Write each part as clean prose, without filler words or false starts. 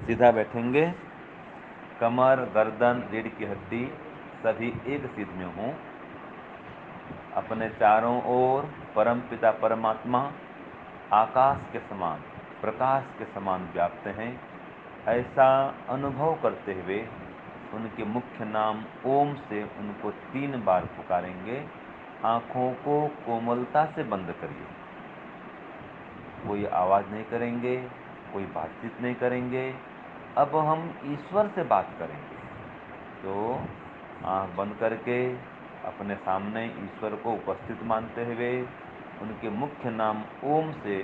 सीधा बैठेंगे, कमर, गर्दन, रीढ़ की हड्डी सभी एक सीध में हों। अपने चारों ओर परमपिता परमात्मा आकाश के समान, प्रकाश के समान व्याप्त हैं। ऐसा अनुभव करते हुए उनके मुख्य नाम ओम से उनको 3 बार पुकारेंगे। आँखों को कोमलता से बंद करिए, कोई आवाज़ नहीं करेंगे, कोई बातचीत नहीं करेंगे। अब हम ईश्वर से बात करेंगे। तो आँख बंद करके अपने सामने ईश्वर को उपस्थित मानते हुए उनके मुख्य नाम ओम से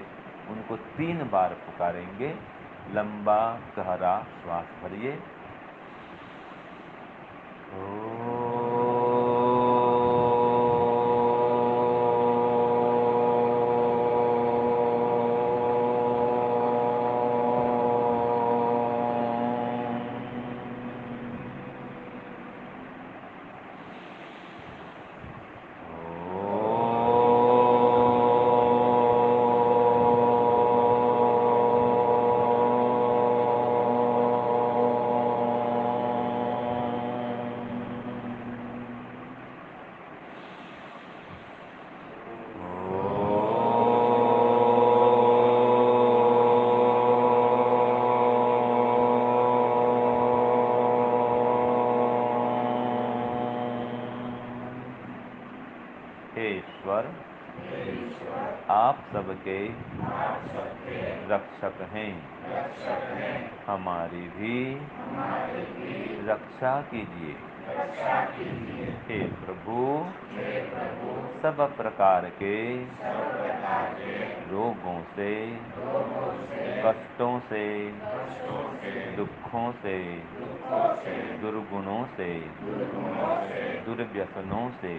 उनको 3 बार पुकारेंगे। लंबा गहरा श्वास भरिए। हे ईश्वर, आप सबके रक्षक हैं, हमारी भी रक्षा कीजिए। हे प्रभु, सब प्रकार के रोगों से, कष्टों से, दुखों से, दुर्गुणों से, दुर्व्यसनों से,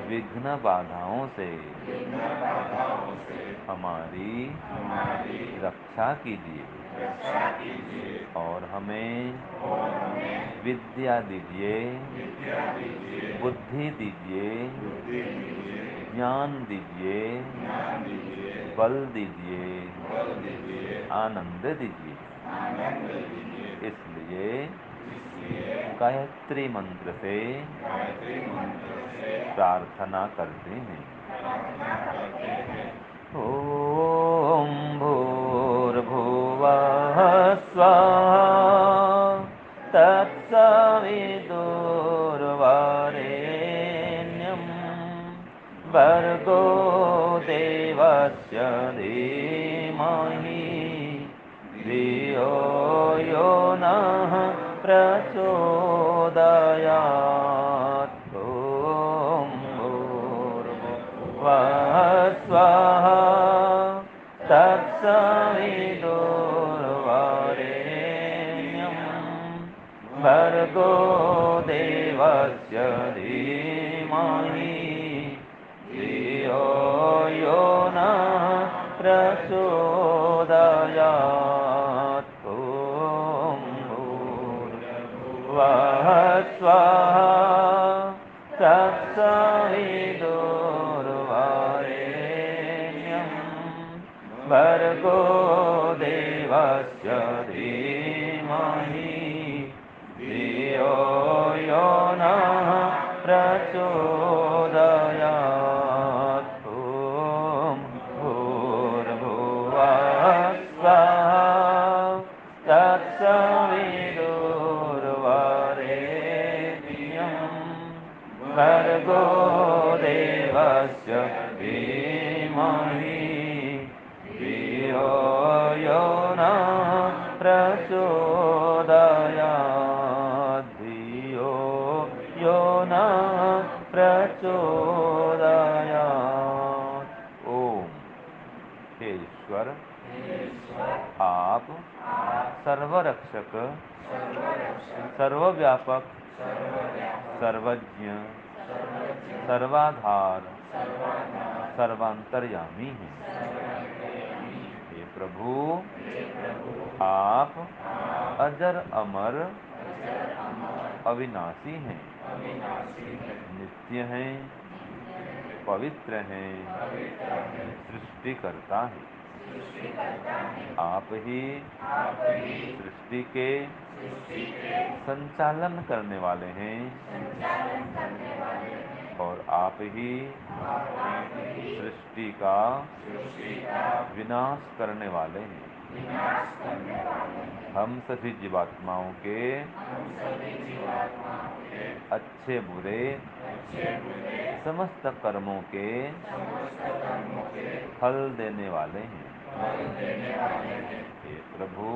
विघ्न बाधाओं से हमारी रक्षा कीजिए और हमें विद्या दीजिए, बुद्धि दीजिए, ज्ञान दीजिए, बल दीजिए, आनंद दीजिए। इसलिए गायत्री मंत्र से प्रार्थना करते हैं। ओम भूर्भुवः स्वः तत्सवितुर्वरेण्यं भर्गो देवस्य धीमहि धियो यो नः प्रचोदयात्। ॐ भूर्भुवः स्वः तत्सवितुर्वरेण्यं भर्गो देवस्य धीमहि धियो यो नः प्रचोदयात्। ॐ भूर्भुवः स्वः तत्सवितुर्वरेण्यं भर्गो देवस्य धीमहि धियो यो नः प्रचोदयात्। ॐ भूर्भुवः स्वः तत्सवितुर्वरेण्यं भर्गो देवस्य धीमहि धियो यो नः प्रचोदयात्। धियो यो नः प्रचोदयात्। ओम। हे ईश्वर, आप सर्वरक्षक, सर्वव्यापक, सर्वज्ञ, सर्वाधार, सर्वांतर्यामी हैं। हे प्रभु, आप अजर अमर अविनाशी हैं, नित्य हैं, पवित्र हैं, सृष्टिकर्ता हैं। आप ही सृष्टि के संचालन करने वाले हैं और आप ही सृष्टि का विनाश करने वाले हैं। हम सभी जीवात्माओं के अच्छे बुरे समस्त कर्मों के फल देने वाले हैं। हे प्रभु,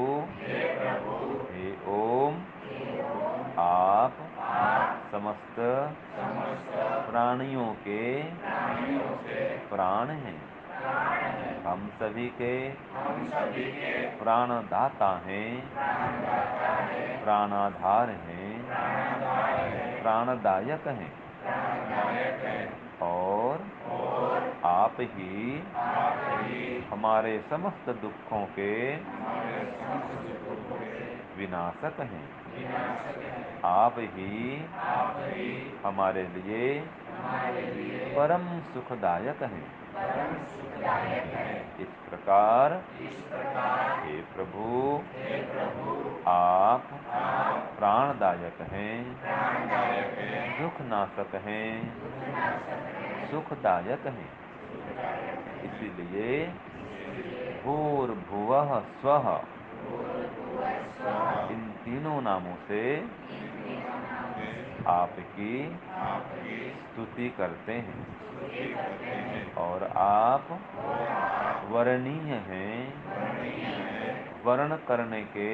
हे ओम, आप समस्त प्राणियों के प्राण हैं। हम सभी के प्राणदाता हैं, प्राणाधार हैं, प्राणदायक हैं और आप ही हमारे समस्त दुखों के विनाशक हैं। आप ही हमारे लिए परम सुखदायक हैं। इस प्रकार हे प्रभु, आप प्राणदायक हैं, दुखनाशक हैं, सुखदायक हैं। इसलिए भूर्भुवः स्वः इन तीनों नामों से आपकी स्तुति करते हैं और आप वर्णीय हैं, वर्ण करने के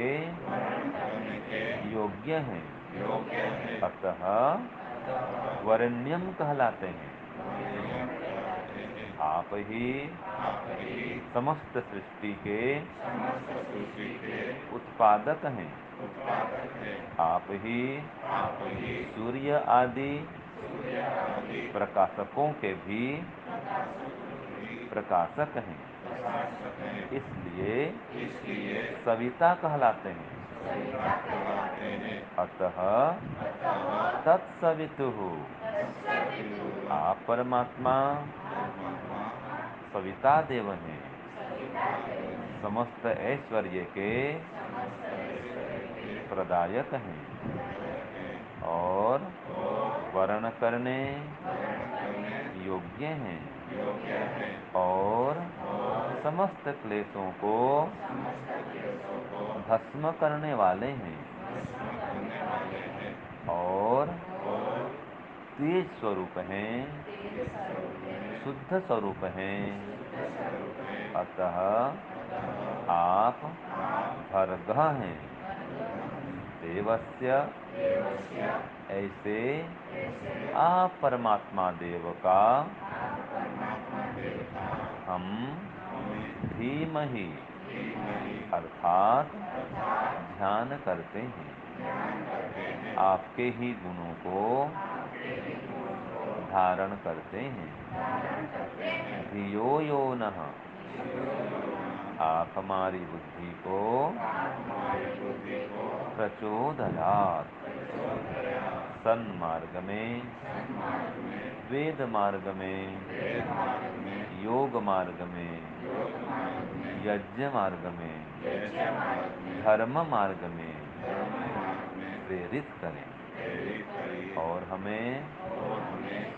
योग्य हैं, अतः वरेण्यम कहलाते हैं। आप ही समस्त सृष्टि के उत्पादक हैं। आप ही सूर्य आदि प्रकाशकों के भी प्रकाशक हैं। इसलिए सविता कहलाते हैं। अतः तत्सवितुः, आप परमात्मा सविता देव हैं, समस्त ऐश्वर्य के प्रदायक हैं और वर्ण करने योग्य हैं और समस्त क्लेशों को भस्म करने वाले हैं और तेज स्वरूप हैं, शुद्ध स्वरूप हैं। अतः आप भर्गः हैं, देवस्य, ऐसे आप परमात्मा देव का हम धीमहि अर्थात ध्यान करते हैं। आपके ही गुणों को धारण करते हैं। धियो यो नः, आप हमारी बुद्धि को प्रचोदयात्, सन्मार्ग में, वेद मार्ग में, योग मार्ग में, यज्ञ मार्ग में, धर्म मार्ग में प्रेरित करें और हमें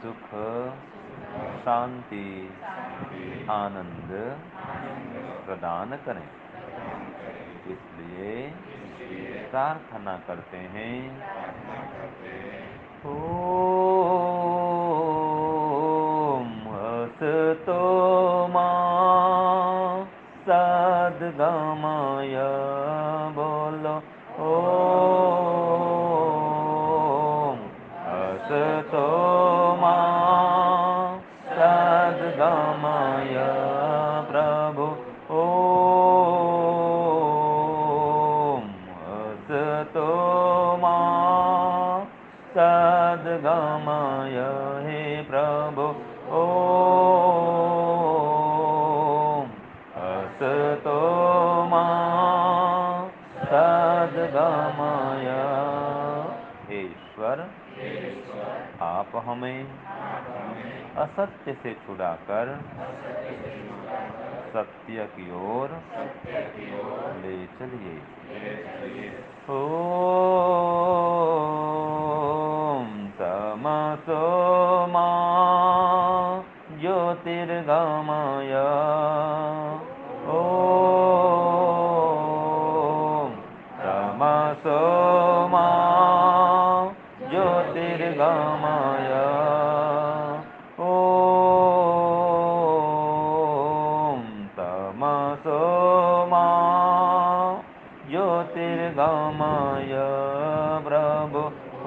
सुख, शांति, आनंद प्रदान करें। इसलिए प्रार्थना करते हैं, ओम असतो मा सद्गमय, बोलो ओम असतो मा सद्गमय, प्रभु ओम असतो मा सद्गमय, हे प्रभु ओम असतो मा सद्गमय। हे ईश्वर, आप हमें असत्य से छुड़ाकर सत्य की ओर ले चलिए। ओम तमसो मा ज्योतिर्गमय। ओम तमसो मा ज्योतिर्गमय। ओम तमसो मा ज्योतिर्गमय प्रभु।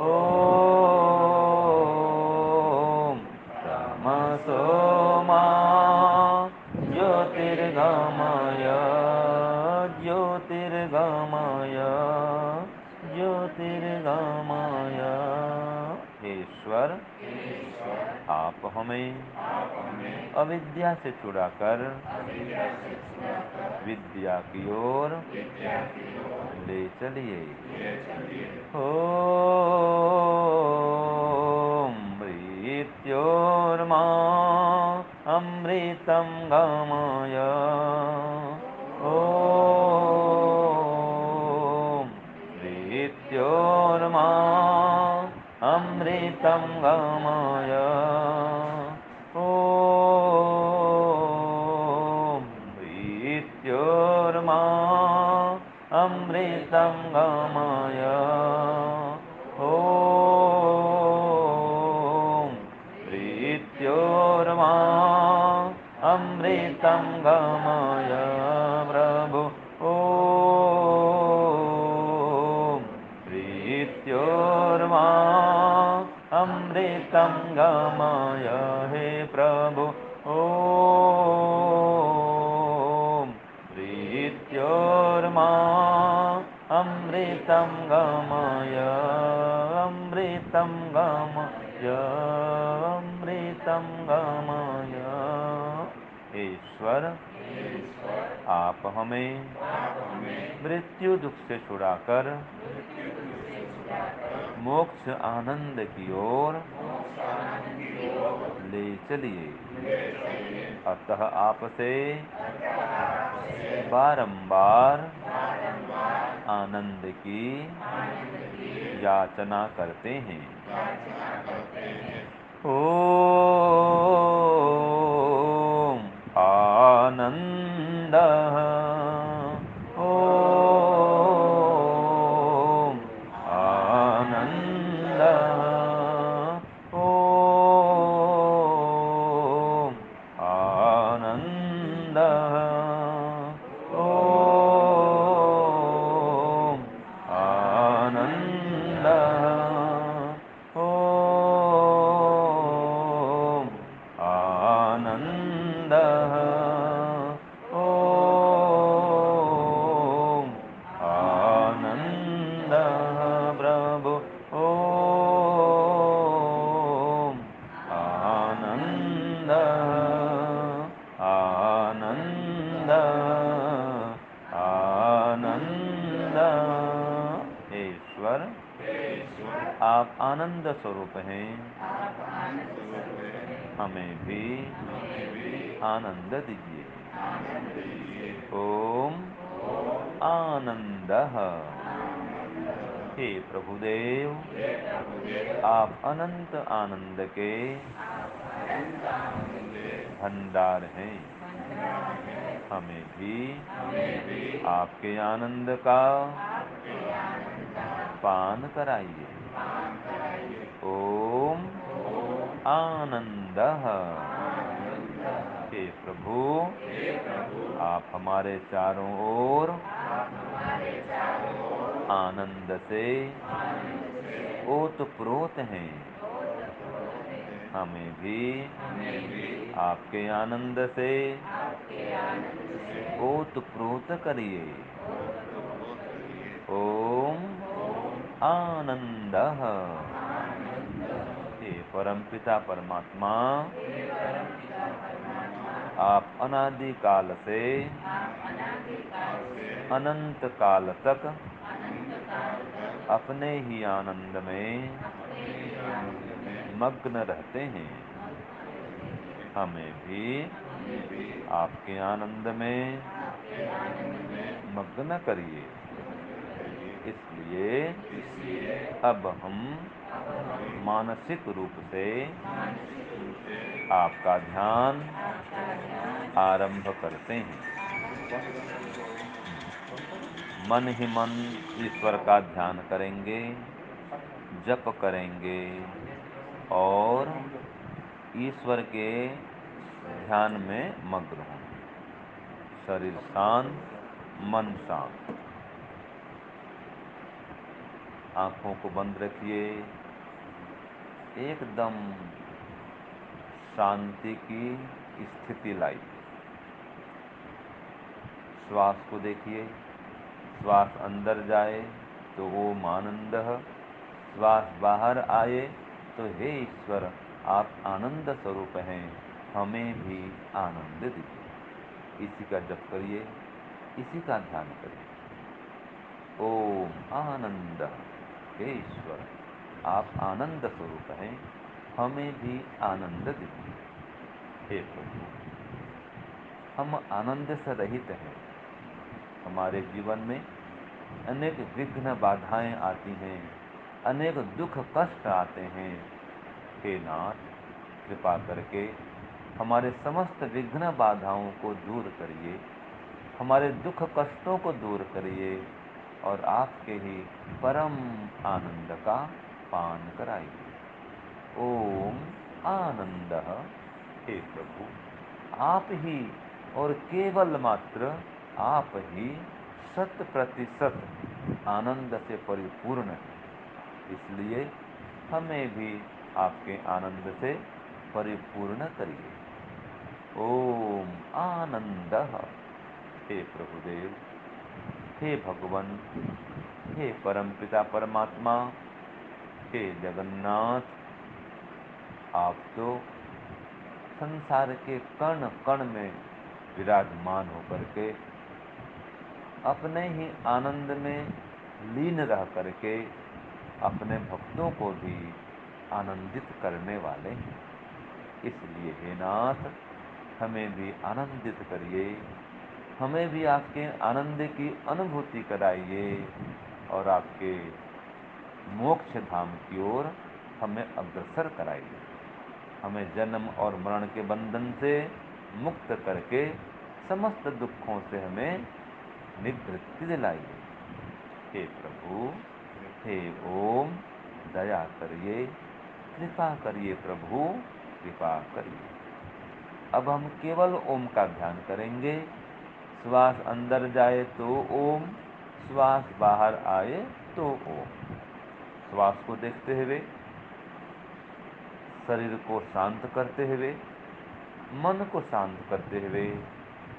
ओम तमसो मा ज्योतिर्गमय ज्योतिर्गमय ज्योतिर्गमय। हे ईश्वर, आप हमें अविद्या से छुड़ाकर विद्या की ओर ले चलिए। ओम मृत्योर्मा अमृतं गमय। ओम मृत्योर्मा अमृतं गमय। ओम मृत्योर्मा अमृतं गमय। ओम मृत्योर्मा अमृतं गमय प्रभु। ओम मृत्योर्मा अमृतं गमय हे प्रभु। ओम मृत्योर्मा अमृतं गमय अमृतं गमय अमृतं गमय। ईश्वर, आप हमें मृत्यु दुख से छुड़ाकर मोक्ष आनंद की ओर ले चलिए। अतः आपसे बारंबार आनंद की याचना करते हैं। ओम आनंदः। ओम आनंदः। ओम आनंदः। ओम आनंदः। ओम आनंदः। ओम आनंदः प्रभु। ओम आनंदः आनंदः आनंदः। ईश्वर, आप आनंद स्वरूप हैं, हमें भी आनंद दीजिए। ओम आनंदः। हे प्रभुदेव, आप अनंत आनंद के भंडार हैं, हमें भी आपके आनंद का पान कराइए। ओम आनंदः। हे प्रभु, आप हमारे चारों ओर आनंद से ओतप्रोत हैं, हमें भी आपके आनंद से ओतप्रोत करिए। ओम आनंदः। हे परमपिता परमात्मा, आप अनादि काल से अनंत काल तक अपने ही आनंद में मग्न रहते हैं। हमें भी आपके आनंद में मग्न करिए। इसलिए अब हम मानसिक रूप से आपका ध्यान आरंभ करते हैं। मन ही मन ईश्वर का ध्यान करेंगे, जप करेंगे और ईश्वर के ध्यान में मग्न होंगे। शरीर शांत, मन शांत। आंखों को बंद रखिए। एकदम शांति की स्थिति लाइए। श्वास को देखिए। श्वास अंदर जाए तो ओम आनंद, श्वास बाहर आए तो हे ईश्वर आप आनंद स्वरूप हैं, हमें भी आनंद दीजिए। इसी का जप करिए, इसी का ध्यान करिए। ओम आनंद, हे ईश्वर आप आनंद स्वरूप हैं, हमें भी आनंद दीजिए। हे प्रभु हम आनंद से रहित हैं। हमारे जीवन में अनेक विघ्न बाधाएं आती हैं, अनेक दुख कष्ट आते हैं। हे नाथ कृपा करके हमारे समस्त विघ्न बाधाओं को दूर करिए, हमारे दुख कष्टों को दूर करिए और आपके ही परम आनंद का पान कराइए। ओम आनंद, हे प्रभु आप ही और केवल मात्र आप ही 100% आनंद से परिपूर्ण है। इसलिए हमें भी आपके आनंद से परिपूर्ण करिए। ओम आनंद, हे प्रभुदेव, हे भगवान, हे परमपिता परमात्मा, हे जगन्नाथ आप तो संसार के कण कण में विराजमान होकर के अपने ही आनंद में लीन रह करके अपने भक्तों को भी आनंदित करने वाले हैं। इसलिए हे नाथ हमें भी आनंदित करिए, हमें भी आपके आनंद की अनुभूति कराइए और आपके मोक्ष धाम की ओर हमें अग्रसर कराइए। हमें जन्म और मरण के बंधन से मुक्त करके समस्त दुखों से हमें निवृत्ति दिलाइए। हे प्रभु, हे ओम दया करिए, कृपा करिए प्रभु, कृपा करिए। अब हम केवल ओम का ध्यान करेंगे। श्वास अंदर जाए तो ओम, श्वास बाहर आए तो ओम। श्वास को देखते हुए, शरीर को शांत करते हुए, मन को शांत करते हुए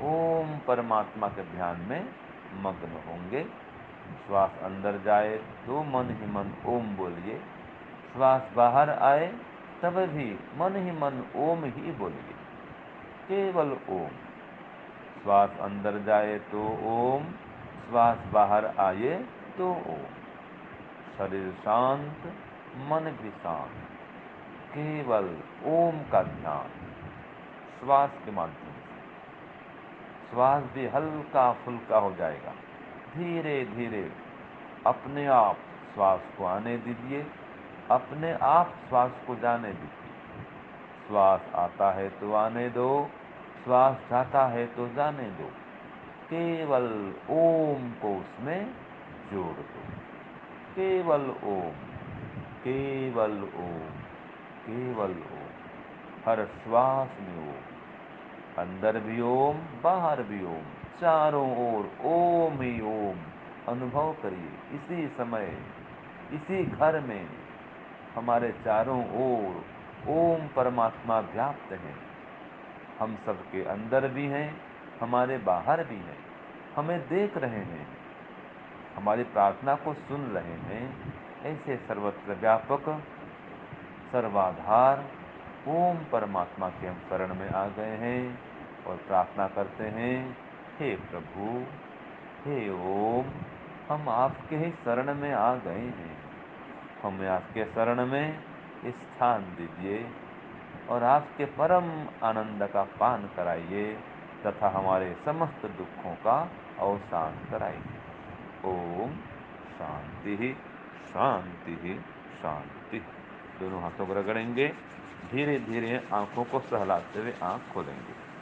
ओम परमात्मा के ध्यान में मग्न होंगे। श्वास अंदर जाए तो मन ही मन ओम बोलिए, श्वास बाहर आए तब भी मन ही मन ओम ही बोलिए, केवल ओम। श्वास अंदर जाए तो ओम, श्वास बाहर आए तो ओम। शरीर शांत, मन भी शांत, केवल ओम का ध्यान श्वास के माध्यम से। श्वास भी हल्का फुल्का हो जाएगा। धीरे धीरे अपने आप श्वास को आने दीजिए, अपने आप श्वास को जाने दीजिए। श्वास आता है तो आने दो, श्वास जाता है तो जाने दो। केवल ओम को उसमें जोड़ दो। केवल ओम, केवल ओम, केवल ओम। हर श्वास में ओम, अंदर भी ओम, बाहर भी ओम, चारों ओर ओम ही ओम अनुभव करिए। इसी समय, इसी घर में हमारे चारों ओर ओम परमात्मा व्याप्त हैं। हम सबके अंदर भी हैं, हमारे बाहर भी हैं, हमें देख रहे हैं, हमारी प्रार्थना को सुन रहे हैं। ऐसे सर्वत्र व्यापक सर्वाधार ओम परमात्मा के हम शरण में आ गए हैं और प्रार्थना करते हैं। हे प्रभु, हे ओम, हम आपके ही शरण में आ गए हैं, हमें आपके शरण में स्थान दीजिए। और आपके परम आनंद का पान कराइए तथा हमारे समस्त दुखों का अवसान कराइए। ओम शांति शांति शांति। दोनों हाथों को रगड़ेंगे, धीरे धीरे आंखों को सहलाते हुए आंख खोलेंगे।